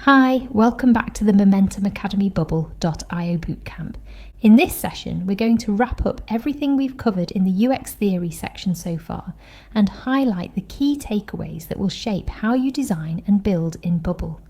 Hi, welcome back to the Momentum Academy Bubble.io bootcamp. In this session, we're going to wrap up everything we've covered in the UX theory section so far and highlight the key takeaways that will shape how you design and build in Bubble.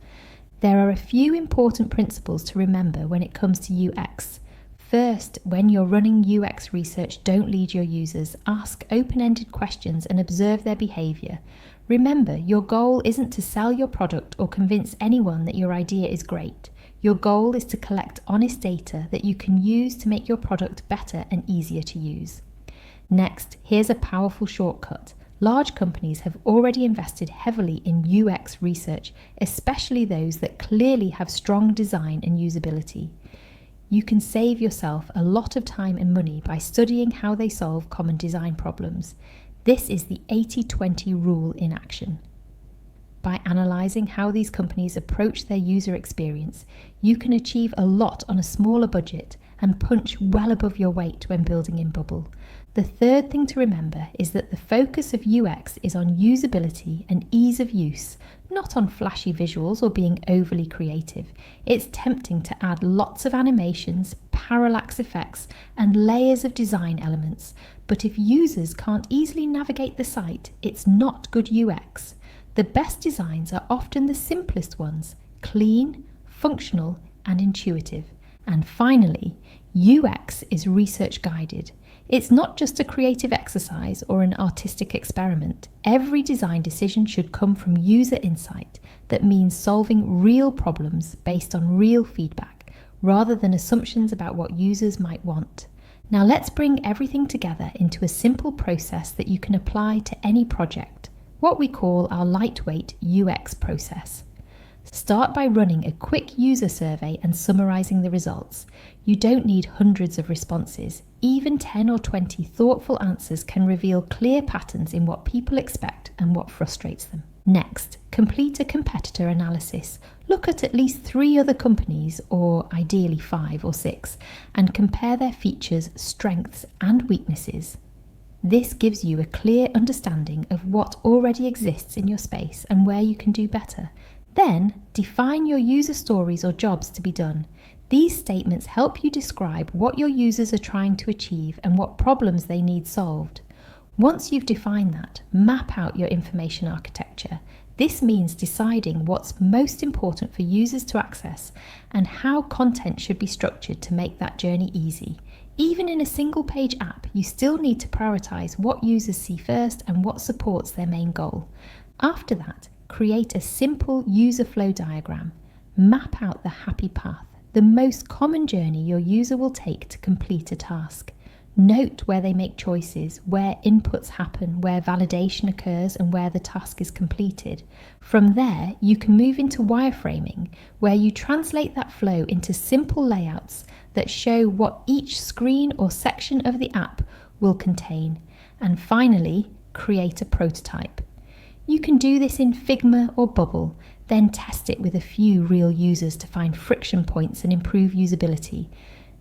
There are a few important principles to remember when it comes to UX. First, when you're running UX research, don't lead your users. Ask open-ended questions and observe their behavior. Remember, your goal isn't to sell your product or convince anyone that your idea is great. Your goal is to collect honest data that you can use to make your product better and easier to use. Next, here's a powerful shortcut. Large companies have already invested heavily in UX research, especially those that clearly have strong design and usability. You can save yourself a lot of time and money by studying how they solve common design problems. This is the 80-20 rule in action. By analysing how these companies approach their user experience, you can achieve a lot on a smaller budget and punch well above your weight when building in Bubble. The third thing to remember is that the focus of UX is on usability and ease of use, not on flashy visuals or being overly creative. It's tempting to add lots of animations, parallax effects, and layers of design elements, but if users can't easily navigate the site, it's not good UX. The best designs are often the simplest ones, clean, functional, and intuitive. And finally, UX is research guided. It's not just a creative exercise or an artistic experiment. Every design decision should come from user insight. That means solving real problems based on real feedback, rather than assumptions about what users might want. Now let's bring everything together into a simple process that you can apply to any project, what we call our lightweight UX process. Start by running a quick user survey and summarizing the results. You don't need hundreds of responses. Even 10 or 20 thoughtful answers can reveal clear patterns in what people expect and what frustrates them. Next, complete a competitor analysis. Look at least 3 other companies, or ideally 5 or 6, and compare their features, strengths, and weaknesses. This gives you a clear understanding of what already exists in your space and where you can do better. Then, define your user stories or jobs to be done. These statements help you describe what your users are trying to achieve and what problems they need solved. Once you've defined that, map out your information architecture. This means deciding what's most important for users to access and how content should be structured to make that journey easy. Even in a single-page app, you still need to prioritize what users see first and what supports their main goal. After that, create a simple user flow diagram. Map out the happy path, the most common journey your user will take to complete a task. Note where they make choices, where inputs happen, where validation occurs, and where the task is completed. From there, you can move into wireframing, where you translate that flow into simple layouts that show what each screen or section of the app will contain. And finally, create a prototype. You can do this in Figma or Bubble, then test it with a few real users to find friction points and improve usability.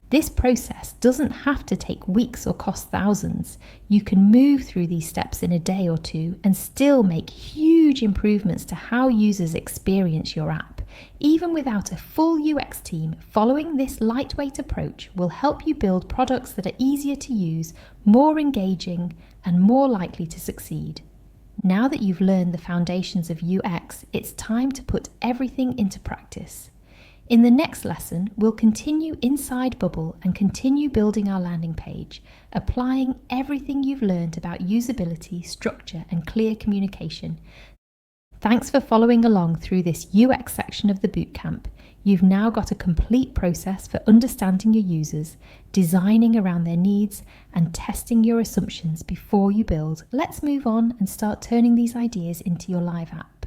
This process doesn't have to take weeks or cost thousands. You can move through these steps in a day or two and still make huge improvements to how users experience your app. Even without a full UX team, following this lightweight approach will help you build products that are easier to use, more engaging, and more likely to succeed. Now that you've learned the foundations of UX, it's time to put everything into practice. In the next lesson, we'll continue inside Bubble and continue building our landing page, applying everything you've learned about usability, structure, and clear communication. Thanks for following along through this UX section of the bootcamp. You've now got a complete process for understanding your users, designing around their needs, and testing your assumptions before you build. Let's move on and start turning these ideas into your live app.